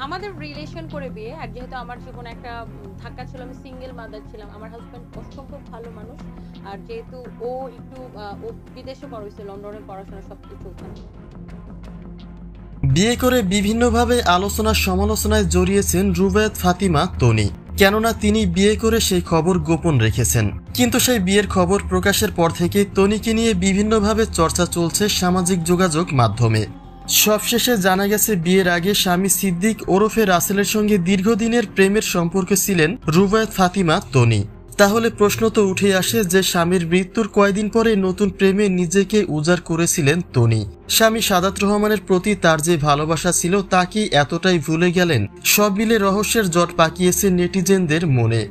আমাদের রিলেশন করে বিয়ে। আর যেহেতু আমার জীবনে একটা ধাক্কা ছিল, আমি সিঙ্গেল মাদার ছিলাম। আমার হাসব্যান্ড অসম্ভব ভালো মানুষ। আর যেহেতু ও একটু ও বিদেশে বড় হইছে, লন্ডনে পড়াশোনা সবকিছু ওখানে। বিয়ে করে বিভিন্নভাবে আলোচনা সমালোচনায় জড়িয়েছেন রুবায়েত ফাতিমা তনি। কেননা তিনি বিয়ে করে সেই খবর গোপন রেখেছেন। কিন্তু সেই বিয়ের খবর প্রকাশের পর থেকে তনিকে নিয়ে বিভিন্নভাবে চর্চা চলছে সামাজিক যোগাযোগ মাধ্যমে। সবশেষে জানা গেছে বিয়ের আগে স্বামী সিদ্দিক ওরফে রাসেলের সঙ্গে দীর্ঘদিনের প্রেমের সম্পর্কে ছিলেন রুবায়েত ফাতিমা তনি। তাহলে প্রশ্ন তো উঠে আসে যে স্বামীর মৃত্যুর কয়েকদিন পরে নতুন প্রেমে নিজেকে উজাড় করেছিলেন তনি। স্বামী সাদাত রহমানের প্রতি তার যে ভালোবাসা ছিল তা কি এতটাই ভুলে গেলেন? সব মিলে রহস্যের জট পাকিয়েছে নেটিজেনদের মনে।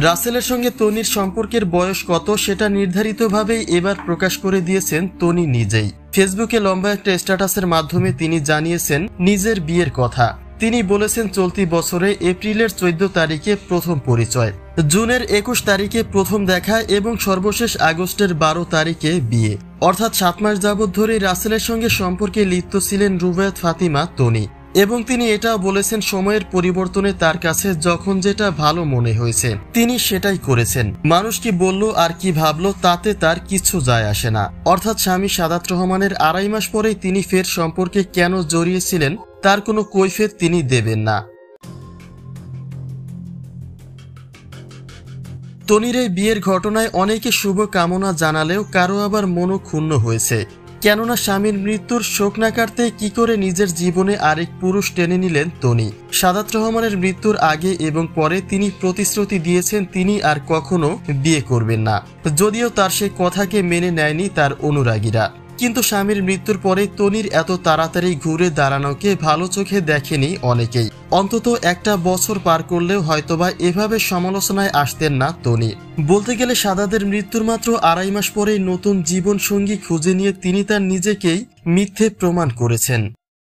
রাসেলের সঙ্গে তনির সম্পর্কের বয়স কত সেটা নির্ধারিতভাবেই এবার প্রকাশ করে দিয়েছেন তনি নিজেই। ফেসবুকে লম্বা একটা স্ট্যাটাসের মাধ্যমে তিনি জানিয়েছেন নিজের বিয়ের কথা। তিনি বলেছেন চলতি বছরে এপ্রিলের 14 তারিখে প্রথম পরিচয়, জুনের 21 তারিখে প্রথম দেখা এবং সর্বশেষ আগস্টের 12 তারিখে বিয়ে। অর্থাৎ 7 মাস যাবৎ ধরে রাসেলের সঙ্গে সম্পর্কে লিপ্ত ছিলেন রুবায়েত ফাতিমা তনি। এবং তিনি এটাও বলেছেন সময়ের পরিবর্তনে তার কাছে যখন যেটা ভালো মনে হয়েছে তিনি সেটাই করেছেন। মানুষ কি বলল আর কি ভাবলো তাতে তার কিছু যায় আসে না। অর্থাৎ স্বামী সাদাত রহমানের 2.5 মাস পরেই তিনি ফের সম্পর্কে কেন জড়িয়েছিলেন তার কোনো কৈফিয়ত তিনি দেবেন না। তনির এই বিয়ের ঘটনায় অনেকে শুভ কামনা জানালেও কারো আবার মনও ক্ষুণ্ণ হয়েছে। কেননা স্বামীর মৃত্যুর শোক না কাটতে কি করে নিজের জীবনে আরেক পুরুষ টেনে নিলেন তনি। সাদাত রহমানের মৃত্যুর আগে এবং পরে তিনি প্রতিশ্রুতি দিয়েছেন তিনি আর কখনো বিয়ে করবেন না, যদিও তার সেই কথাকে মেনে নেয়নি তার অনুরাগীরা। কিন্তু স্বামীর মৃত্যুর পরে তনির এত তাড়াতাড়ি ঘুরে দাঁড়ানোকে ভালো চোখে দেখেনি অনেকেই। অন্তত একটা বছর পার করলেও হয়তোবা এভাবে সমালোচনায় আসতেন না তনি। বলতে গেলে সাদাতের মৃত্যুর মাত্র 2.5 মাস পরেই নতুন জীবন সঙ্গী খুঁজে নিয়ে তিনি তার নিজেকেই মিথ্যে প্রমাণ করেছেন।